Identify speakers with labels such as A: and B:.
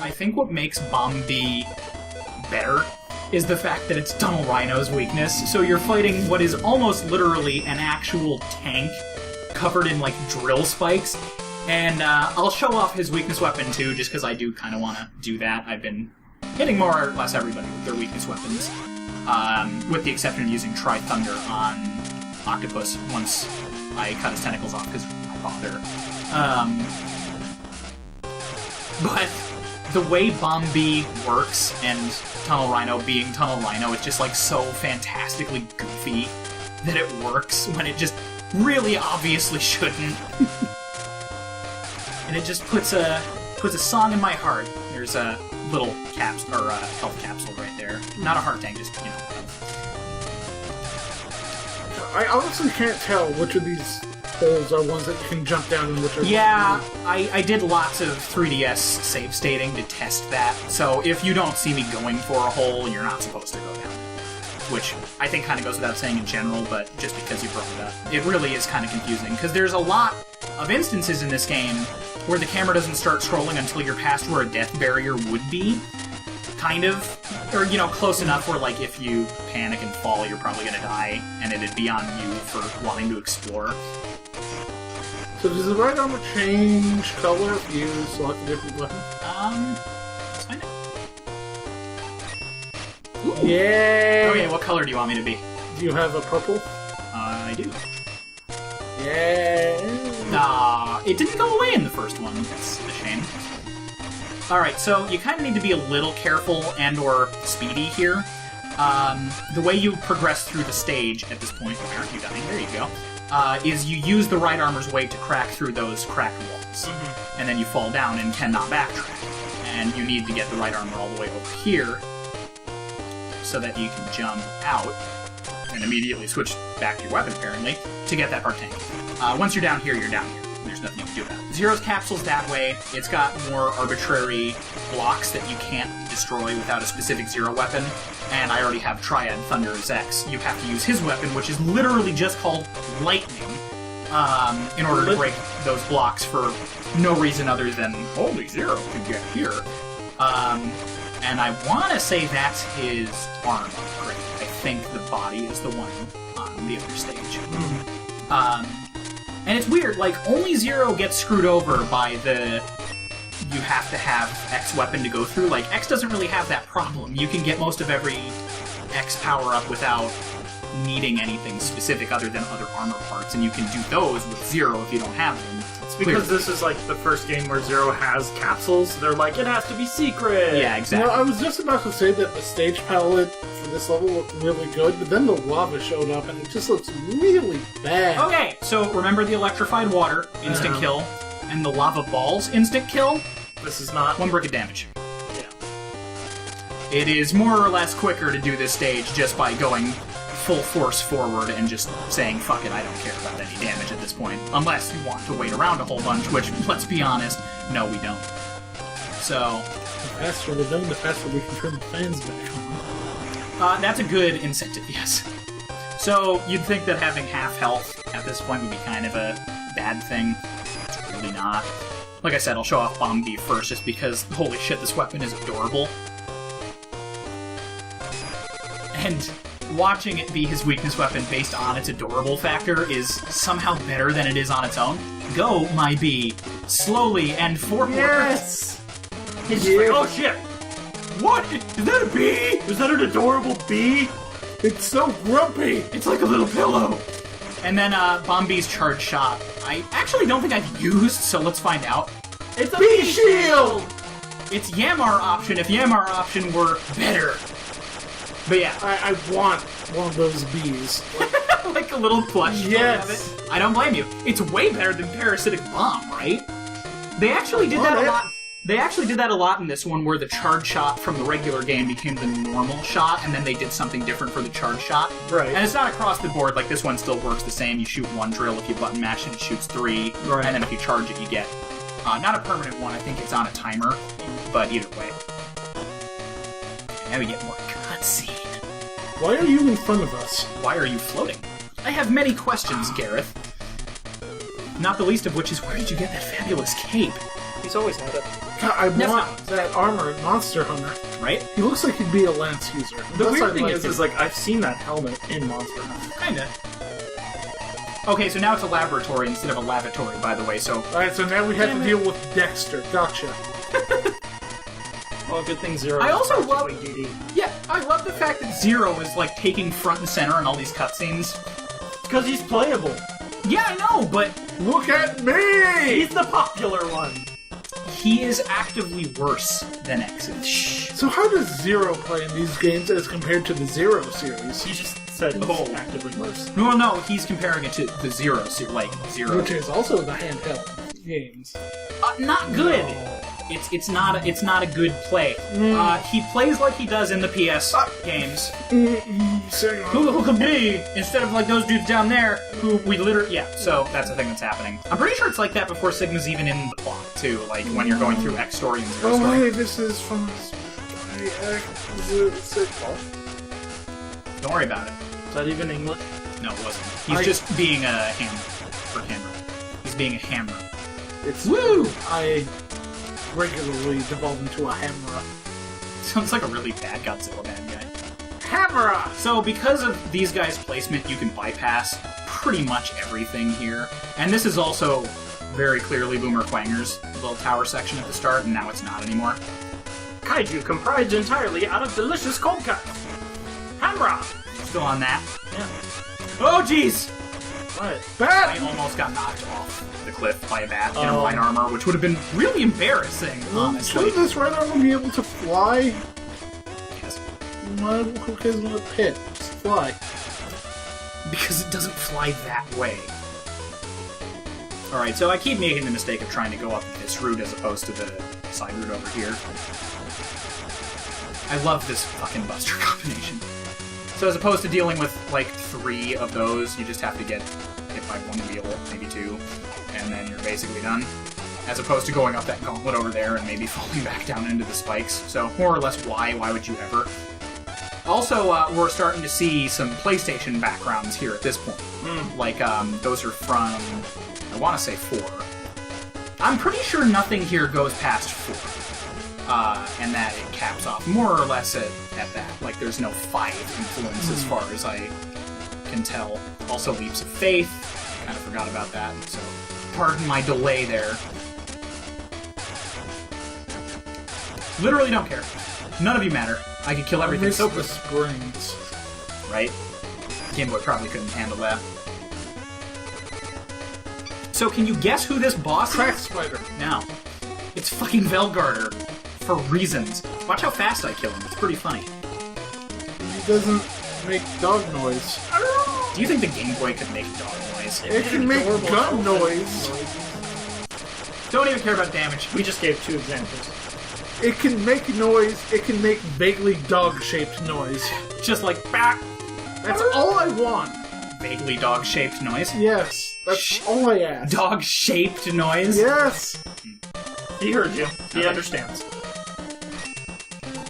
A: I think what makes Bomb B better is the fact that it's Tunnel Rhino's weakness. So you're fighting what is almost literally an actual tank covered in, like, drill spikes. And I'll show off his weakness weapon, too, just because I do kind of want to do that. I've been hitting more or less everybody with their weakness weapons, with the exception of using Tri-Thunder on Octopus once I cut his tentacles off, because my father. But the way Bomb B works, and Tunnel Rhino being Tunnel Rhino, it's just, like, so fantastically goofy that it works when it just really obviously shouldn't. And it just puts a song in my heart. There's a little health capsule right there. Not a heart tank, just, you know.
B: I honestly can't tell which of these holes are ones that you can jump down and which are...
A: Yeah, I did lots of 3DS save stating to test that, so if you don't see me going for a hole, you're not supposed to go down. Which I think kind of goes without saying in general, but just because you brought it up, it really is kind of confusing, because there's a lot of instances in this game where the camera doesn't start scrolling until you're past where a death barrier would be. Kind of. Or, you know, close enough where, like, if you panic and fall, you're probably gonna die, and it'd be on you for wanting to explore.
B: So does the right armor change color if you select a different weapon?
A: Let's find out. Ooh.
B: Yay!
A: Okay, what color do you want me to be?
B: Do you have a purple?
A: I do.
B: Yay!
A: It didn't go away in the first one. That's a shame. Alright, so you kind of need to be a little careful and or speedy here. The way you progress through the stage at this point, why aren't you dying? There you go. Is you use the right armor's weight to crack through those cracked walls. Mm-hmm. And then you fall down and cannot backtrack. And you need to get the right armor all the way over here so that you can jump out and immediately switch back to your weapon, apparently, to get that heart tank. Once you're down here, you're down here. There's nothing you can do about it. Zero's capsule's that way. It's got more arbitrary blocks that you can't destroy without a specific Zero weapon. And I already have Triad Thunder as X. You have to use his weapon, which is literally just called Lightning, in order to break those blocks for no reason other than only Zero can get here. And I want to say that's his arm upgrade. I think the body is the one on the other stage. And it's weird, like, only Zero gets screwed over by the you have to have X weapon to go through. Like, X doesn't really have that problem. You can get most of every X power-up without needing anything specific other than other armor parts, and you can do those with Zero if you don't have them.
C: It's because this is, like, the first game where Zero has capsules. They're like, it has to be secret!
A: Yeah, exactly.
B: You know, I was just about to say that the stage palette for this level looked really good, but then the lava showed up, and it just looks really bad.
A: Okay, so remember the electrified water, instant kill, and the lava balls, instant kill?
C: This is not...
A: 1 brick of damage.
C: Yeah.
A: It is more or less quicker to do this stage just by going full force forward and just saying, fuck it, I don't care about any damage at this point. Unless you want to wait around a whole bunch, which, let's be honest, no, we don't. So...
B: The faster we're done, the faster we can turn the fans back on.
A: That's a good incentive, yes. So, you'd think that having half health at this point would be kind of a bad thing. It's really not. Like I said, I'll show off Bomb B first, just because, holy shit, this weapon is adorable. And watching it be his weakness weapon based on its adorable factor is somehow better than it is on its own. Go, my bee, slowly and forward.
B: Yes!
A: It's just like, oh shit! What? Is that a bee?
C: Is that an adorable bee?
B: It's so grumpy!
A: It's like a little pillow! And then, Bomb B's charge shot. I actually don't think I've used, so let's find out.
C: It's a bee shield!
A: It's Yamar option if Yamar option were better. But yeah.
B: I want one of those bees.
A: Like a little plush.
B: Yes.
A: Of it. I don't blame you. It's way better than Parasitic Bomb, right? They actually did that a lot. They actually did that a lot in this one, where the charge shot from the regular game became the normal shot, and then they did something different for the charge shot.
B: Right.
A: And it's not across the board. Like, this one still works the same. You shoot 1 drill. If you button mash it, it shoots 3.
B: Right.
A: And then if you charge it, you get not a permanent one. I think it's on a timer. But either way. Now we get more cutscene.
B: Why are you in front of us?
A: Why are you floating? I have many questions, Gareth. Not the least of which is, where did you get that fabulous cape?
C: He's always had it.
B: God, I
A: That's
B: want
A: not-
B: that armor in Monster Hunter.
A: Right?
B: He looks like he'd be a lance user.
C: The
B: Thus
C: weird
B: I
C: thing
B: like
C: is,
B: him.
C: like, I've seen that helmet in Monster Hunter.
A: Kinda. Okay, so now it's a laboratory instead of a lavatory, by the way, so...
B: Alright, so now we have to deal with Dexter. Gotcha.
C: Well, good thing Zero.
A: I
C: is
A: also love-
C: practically DD.
A: Yeah, I love the fact that Zero is, like, taking front and center in all these cutscenes.
C: Because he's playable.
A: Yeah, I know, but
B: Look at me!
C: He's the popular one.
A: he is actively worse than X is. Shh.
B: So how does Zero play in these games as compared to the Zero series?
C: He just said he's
A: Oh.
C: actively worse.
A: No, he's comparing it to the Zero, like, Zero.
B: Which is also the handheld games.
A: Not good. It's not a good play. He plays like he does in the PS games. Who could be instead of like those dudes down there who we literally so that's the thing that's happening. I'm pretty sure it's like that before Sigma's even in the plot too, like when you're going through X story and Zero
B: Oh,
A: story.
B: hey, this is from...
A: Don't worry about it.
C: Is that even English?
A: No, it wasn't. He's just being a hammer for camera. He's being a hammer.
B: It's...
A: Woo!
B: I regularly devolve into a hammer.
A: Sounds like a really bad Godzilla bad guy.
B: Hammer!
A: So because of these guys' placement, you can bypass pretty much everything here. And this is also very clearly Boomer Quanger's little tower section at the start, and now it's not anymore.
C: Kaiju comprised entirely out of delicious cold cuts. Hamra!
A: Still on that.
C: Yeah.
A: Oh, jeez!
C: What?
A: I
B: Bat!
A: almost got knocked off the cliff by a bat in
C: Oh.
A: light armor, which would have been really embarrassing, honestly.
B: Shouldn't this right arm be able to fly?
A: Yes.
B: Who cares when it hit? Just fly.
A: Because it doesn't fly that way. Alright, so I keep making the mistake of trying to go up this route as opposed to the side route over here. I love this fucking Buster combination. So as opposed to dealing with, like, 3 of those, you just have to get hit by 1 wheel, maybe 2, and then you're basically done. As opposed to going up that gauntlet over there and maybe falling back down into the spikes. So, more or less, why would you ever? Also, we're starting to see some PlayStation backgrounds here at this point. Like, those are from, I want to say 4. I'm pretty sure nothing here goes past 4. And that it caps off more or less at that. Like, there's no 5 influence as far as I can tell. Also, Leaps of Faith. Kind of forgot about that, so pardon my delay there. Literally don't care. None of you matter. I could kill everything so
B: the
A: quick.
B: springs.
A: Right? Game Boy probably couldn't handle that. So, can you guess who this boss
B: Crack
A: is?
B: spider.
A: No. It's fucking Velgarder. For reasons. Watch how fast I kill him. It's pretty funny.
B: He doesn't make dog noise.
A: Do you think the Game Boy could make dog noise?
B: It can make gun noise.
A: Don't even care about damage.
C: We just gave 2 examples.
B: It can make noise. It can make vaguely dog-shaped noise.
A: Just like, bah!
B: That's all I want.
A: Vaguely dog-shaped noise.
B: Yes, that's all I ask.
A: Dog-shaped noise?
B: Yes.
C: He heard you. He
A: Okay.
C: understands.